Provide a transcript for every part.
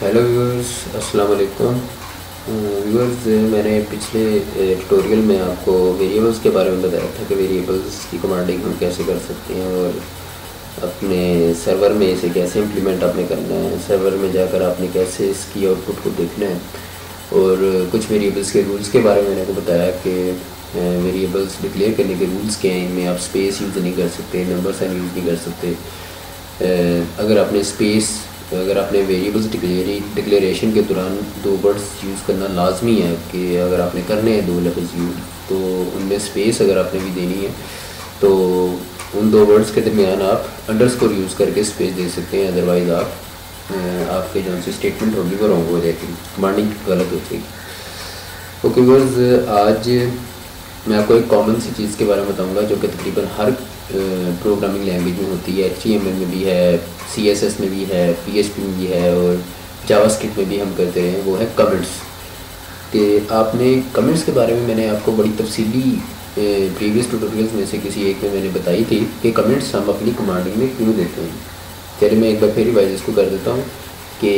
Hello viewers, अस्सलाम वालेकुम। Viewers, मैंने पिछले ट्यूटोरियल में आपको वेरिएबल्स के बारे में बताया था कि वेरिएबल्स की कमांडिंग हम कैसे कर सकते हैं और अपने सर्वर में इसे कैसे इम्प्लीमेंट आपने करना है, सर्वर में जाकर आपने कैसे इसकी आउटपुट को देखना है। और कुछ वेरिएबल्स के रूल्स के बारे में मैंने आपको बताया कि वेरिएबल्स डिक्लेयर करने के रूल्स क्या हैं। इनमें आप स्पेस यूज़ नहीं कर सकते, नंबर साइन यूज़ नहीं कर सकते। अगर आपने वेरिएबल्स डिक्लेरेशन के दौरान दो वर्ड्स यूज़ करना लाजमी है कि अगर आपने करने हैं दो लफ्ज़ यूज़, तो उनमें स्पेस अगर आपने भी देनी है तो उन दो वर्ड्स के दरमियान आप अंडरस्कोर यूज़ करके स्पेस दे सकते हैं। अदरवाइज़ आपके जो सी स्टेटमेंट होगी वो रॉन्ग हो जाएगी, कमांडिंग गलत हो जाएगी। ओके व्यूअर्स, आज मैं आपको एक कॉमन सी चीज़ के बारे में बताऊंगा जो कि तकरीबन हर प्रोग्रामिंग लैंग्वेज में होती है। HTML में भी है, CSS में भी है, PHP में भी है और जावास्क्रिप्ट में भी हम करते हैं। वो है कमेंट्स। कि आपने कमेंट्स के बारे में मैंने आपको बड़ी तफसीली प्रीवियस ट्यूटोरियल्स में से किसी एक में मैंने बताई थी कि कमेंट्स हम अपनी कमांडिंग में क्यों देते हैं। चलिए मैं एक बार फिर रिवाइज इसको कर देता हूँ कि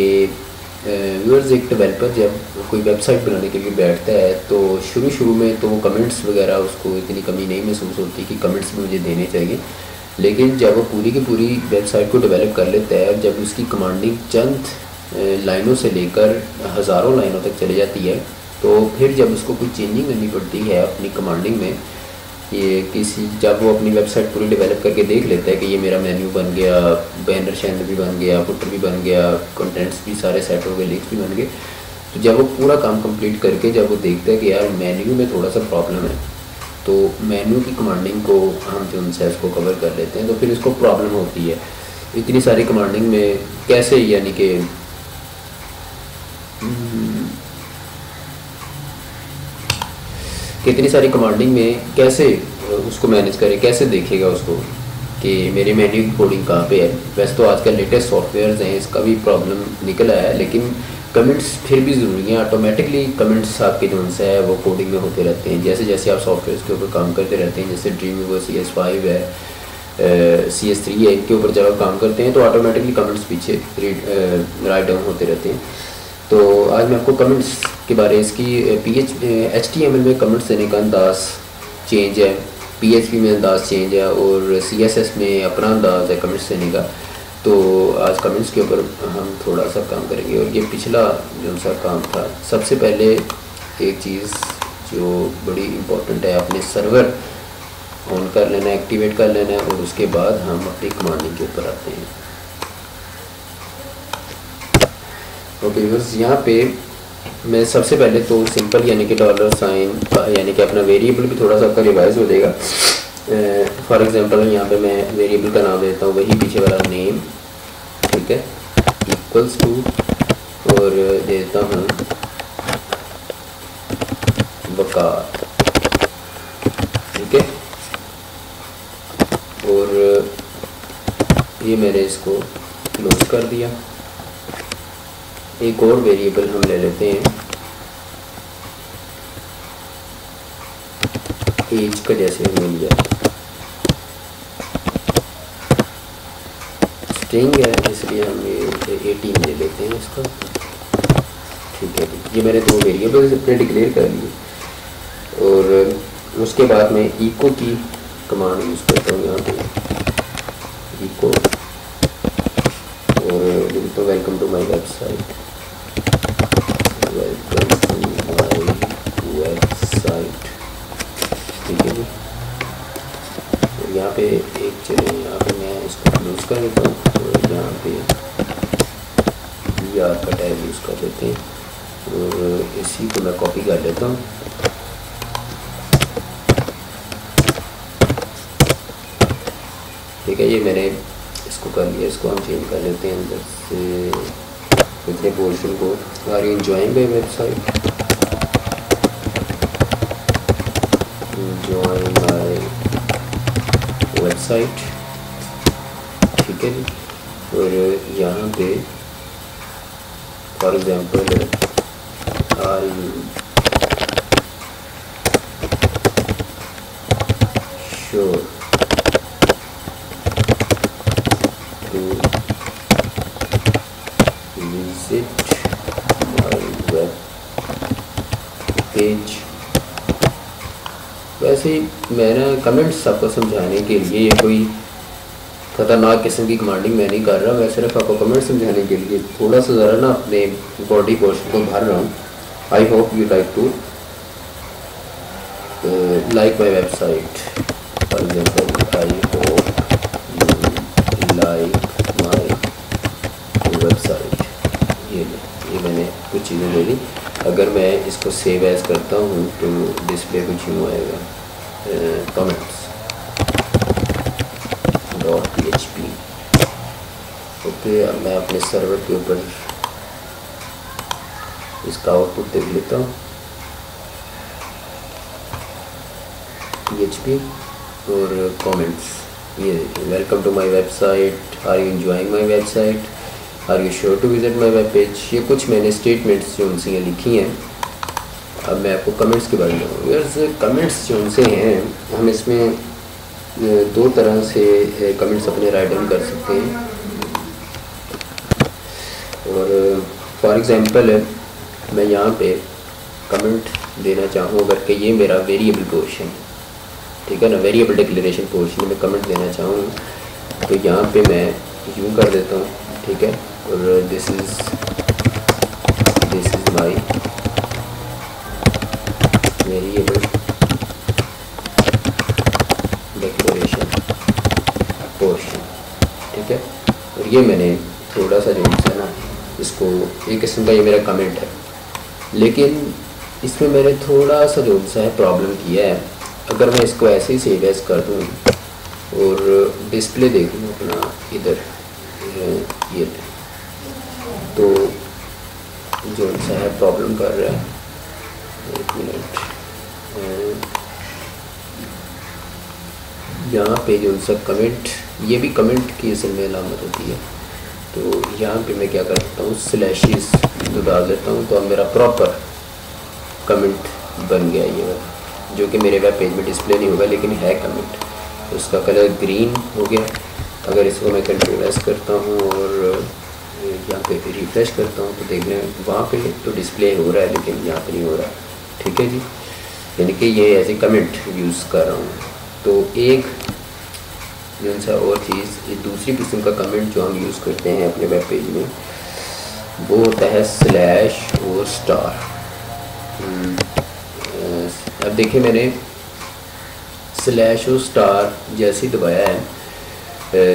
व्यूअर्स, एक डेवलपर जब कोई वेबसाइट बनाने के लिए बैठता है तो शुरू में तो वो कमेंट्स वगैरह उसको इतनी कमी नहीं महसूस होती कि कमेंट्स भी मुझे देने चाहिए। लेकिन जब वो पूरी की पूरी वेबसाइट को डेवलप कर लेता है और जब उसकी कमांडिंग चंद लाइनों से लेकर हज़ारों लाइनों तक चली जाती है, तो फिर जब उसको कोई चेंजिंग करनी पड़ती है अपनी कमांडिंग में, जब वो अपनी वेबसाइट पूरी डेवलप करके देख लेता है कि ये मेरा मेन्यू बन गया, बैनर चैनल भी बन गया, फुटर भी बन गया, कंटेंट्स भी सारे सेट हो गए, लिंक्स भी बन गए, तो जब वो पूरा काम कंप्लीट करके जब वो देखता है कि यार मेन्यू में थोड़ा सा प्रॉब्लम है, तो मेन्यू की कमांडिंग को हम जो उनसे इसको कवर कर लेते हैं, तो फिर इसको प्रॉब्लम होती है इतनी सारी कमांडिंग में कैसे, यानी कि कितनी सारी कमांडिंग में कैसे उसको मैनेज करें, कैसे देखेगा उसको कि मेरे मेन्यू की कोडिंग कहाँ पे है। वैसे तो आजकल लेटेस्ट सॉफ्टवेयर्स हैं, इसका भी प्रॉब्लम निकल आया है, लेकिन कमेंट्स फिर भी ज़रूरी हैं। ऑटोमेटिकली कमेंट्स आपके जो है वो कोडिंग में होते रहते हैं जैसे जैसे आप सॉफ्टवेयर के ऊपर काम करते रहते हैं। जैसे ड्रीमवीवर CS5 है, CS3 है, इनके ऊपर जब आप काम करते हैं तो ऑटोमेटिकली कमेंट्स पीछे राइट डाउन होते रहते हैं। तो आज मैं आपको कमेंट्स के बारे इसकी HTML में कमेंट्स देने का अंदाज़ चेंज है, PHP में अंदाज़ चेंज है और CSS में अपना अंदाज़ है कमेंट्स देने का। तो आज कमेंट्स के ऊपर हम थोड़ा सा काम करेंगे। और ये पिछला जो सा काम था, सबसे पहले एक चीज़ जो बड़ी इम्पोर्टेंट है, आपने सर्वर ऑन कर लेना है, एक्टिवेट कर लेना है और उसके बाद हम अपनी कमांडिंग के ऊपर आते हैं। ओके व्यूअर्स, यहाँ पे मैं सबसे पहले तो सिंपल यानी कि $, यानी कि अपना वेरिएबल भी थोड़ा सा आपका रिवाइज हो जाएगा। फॉर एग्जांपल यहाँ पे मैं वेरिएबल का नाम देता हूँ, वही पीछे वाला नेम, ठीक है, इक्वल्स टू, और देता हूँ वकार, ठीक है। और ये मैंने इसको क्लोज कर दिया। एक और वेरिएबल हम ले लेते हैं, एज का, जैसे हमने लिया स्ट्रिंग है इसलिए हम ये 18 ले लेते हैं इसका, ठीक है। ये मैंने दो वेरिएबल्स अपने डिक्लेयर कर लिए और उसके बाद मैं इको की कमांड यूज़ करता हूँ यहाँ पे, इको, और लिखता हूँ welcome to my website, welcome to my website, ठीक है जी। और यहाँ पे एक चले, यहाँ पे मैं इसको क्लोज कर देता हूँ और यहाँ पे BR का टैग यूज़ कर देते हैं और इसी को मैं कॉपी कर लेता हूँ। ठीक है, ये मैंने इसको कर लिया। इसको हम चेंज कर लेते हैं अंदर से इतने पोर्शन को। Are you enjoying my website, enjoy my website, ठीक है जी। और यहाँ पे for example are you sure to visit page. वैसे मैं ना कमेंट्स आपको समझाने के लिए ये कोई ख़तरनाक किस्म की कमांडिंग मैं नहीं कर रहा, मैं सिर्फ आपको कमेंट समझाने के लिए थोड़ा सा ज़रा ना अपने बॉडी पोर्शन को भर रहा हूँ। I hope you like to like my website, for example I hope you like my website। ये मैंने कुछ चीज़ें ले ली। अगर मैं इसको सेव एज करता हूँ तो डिस्प्ले कुछ यूँ आएगा, comments .php। ओके, अब मैं अपने सर्वर के ऊपर इसका आउटपुट देख लेता हूँ, PHP और कमेंट्स। ये welcome to my website, are you enjoying my website, are you sure to visit my web page. ये कुछ मैंने स्टेटमेंट्स जो उनसे लिखी हैं। अब मैं आपको कमेंट्स के बारे में बताऊँ। कमेंट्स जो उनसे हैं, हम इसमें दो तरह से कमेंट्स अपने राइट डाउन कर सकते हैं। और फॉर एग्ज़ाम्पल मैं यहाँ पे कमेंट देना चाहूँ अगर कि ये मेरा वेरिएबल पोर्शन, ठीक है ना, वेरिएबल डिक्लेरेशन पोर्शन में कमेंट देना चाहूँ तो यहाँ पे मैं यूँ कर देता हूँ, ठीक है। और this is my variable declaration portion, ठीक है। और ये मैंने थोड़ा सा जो है ना, इसको एक किस्म का ये मेरा कमेंट है, लेकिन इसमें मैंने थोड़ा सा जो है प्रॉब्लम किया है। अगर मैं इसको ऐसे ही सेव एज कर दूँ और डिस्प्ले देख लूँ अपना इधर ये, तो जो सा है प्रॉब्लम कर रहा है। एक मिनट, यहाँ पे जो सा कमेंट, ये भी कमेंट की असल में अलामत होती है। तो यहाँ पे मैं क्या करता हूँ, स्लैशेस तो डाल देता हूँ, तो अब मेरा प्रॉपर कमेंट बन गया ये, जो कि मेरे वेब पेज में डिस्प्ले नहीं होगा लेकिन है कमेंट। तो उसका कलर ग्रीन हो गया। अगर इसको मैं कंट्रोल एस करता हूँ और यहाँ पे रिफ्रेश करता हूँ तो देख रहे हैं वहाँ पे तो डिस्प्ले हो रहा है लेकिन यहाँ पे नहीं हो रहा, ठीक है जी। यानी कि ये एज ए कमेंट यूज़ कर रहा हूँ। तो एक जो सा और चीज़, एक दूसरी किस्म का कमेंट जो हम यूज़ करते हैं अपने वेब पेज में, वो होता है स्लैश और स्टार। अब देखिए मैंने स्लैश और स्टार जैसे ही दबाया है,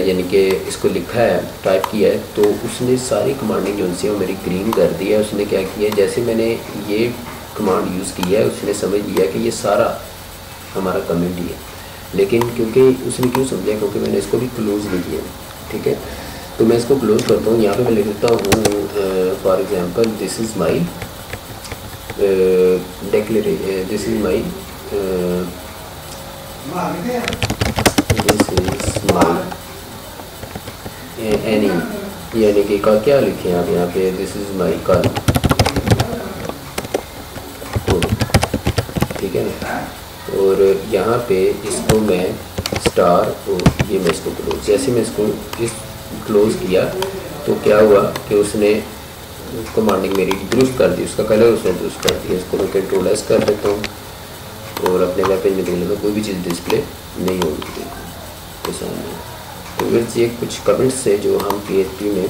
यानी कि इसको लिखा है, टाइप किया है, तो उसने सारी कमांडिंग जो उनसे वो मेरी ग्रीन कर दी है। उसने क्या किया, जैसे मैंने ये कमांड यूज़ किया है उसने समझ लिया कि ये सारा हमारा कमेंट ही है। लेकिन क्योंकि उसने क्यों समझा, क्योंकि मैंने इसको भी क्लोज़ नहीं किया, ठीक है। तो मैं इसको क्लोज़ करता हूँ। यहाँ पे मैं लिख देता हूँ for example this is my declaration, this is my any, यानी कि का क्या लिखे आप यहाँ पे, दिस इज़ माई कल, ठीक है ना। और यहाँ पे इसको मैं स्टार और ये मैं इसको क्लोज, जैसे मैं इसको इस क्लोज़ किया तो क्या हुआ कि उसने कमांडिंग मेरी दुरुस्त कर दी, उसका कलर उसने दुरुस्त कर दिया। इसको मैं कंट्रोल एस कर देता हूँ और अपने वेब पेज में देखने में कोई भी चीज़ डिस्प्ले नहीं होगी तो सामने। तो ये कुछ कमेंट्स से जो हम PHP में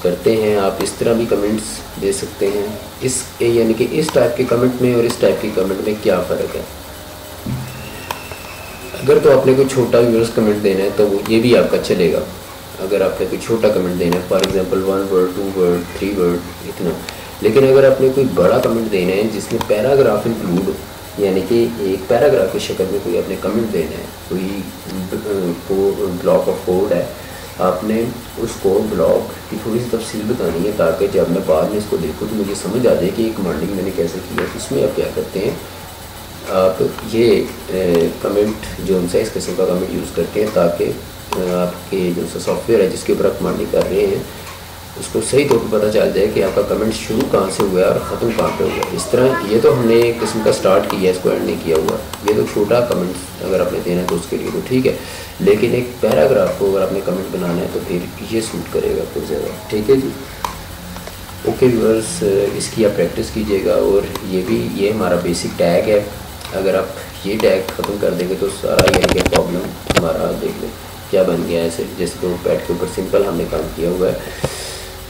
करते हैं। आप इस तरह भी कमेंट्स दे सकते हैं। इस यानी कि इस टाइप के कमेंट में और इस टाइप के कमेंट में क्या फ़र्क है। अगर तो आपने कोई छोटा यूज़ कमेंट देना है तो वो ये भी आपका चलेगा। अगर आपने कोई छोटा कमेंट देना है, for example 1 word 2 word 3 word इतना। लेकिन अगर आपने कोई बड़ा कमेंट देना है जिसमें पैराग्राफ इंक्लूड, यानी कि एक पैराग्राफ की शक्ल में कोई आपने कमेंट देना है, कोई ब्लॉक ऑफ कोड है, आपने उसको ब्लॉक की थोड़ी सी तफसील बतानी है ताकि जब मैं बाद में इसको देखूँ तो मुझे समझ आ जाए कि ये कमांडिंग मैंने कैसे की है। तो इसमें आप क्या करते हैं, आप ये कमेंट जो उनसे इस किस्म का कमेंट यूज़ करते हैं ताकि आपके जो सॉफ्टवेयर है जिसके ऊपर आप कमांडिंग कर रहे हैं उसको सही तौर पर पता चल जाए कि आपका कमेंट शुरू कहाँ से हुआ है और ख़त्म कहाँ पे हुआ है। इस तरह ये तो हमने एक किस्म का स्टार्ट किया है, इसको एंड नहीं किया हुआ। ये तो छोटा कमेंट अगर आपने देना है तो उसके लिए तो ठीक है, लेकिन एक पैराग्राफ को अगर आपने कमेंट बनाना है तो फिर ये सूट करेगा कुछ ज़्यादा, ठीक है जी। ओके व्यूअर्स, इसकी आप प्रैक्टिस कीजिएगा। और ये हमारा बेसिक टैग है। अगर आप ये टैग ख़त्म कर देंगे तो सारा यानी कि प्रॉब्लम हमारा देख लें क्या बन गया है। जैसे तो पैड के ऊपर सिंपल हमने काम किया हुआ है।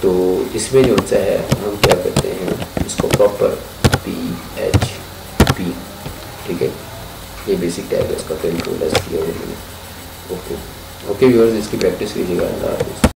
तो इसमें जो सा है हम क्या करते हैं, इसको प्रॉपर PHP, ठीक है, ये बेसिक टैग है, इसका कंट्रोल एस किया हुआ मैंने। ओके व्यूअर्स, इसकी प्रैक्टिस कीजिएगा। अल्लाह हाफ़िज़।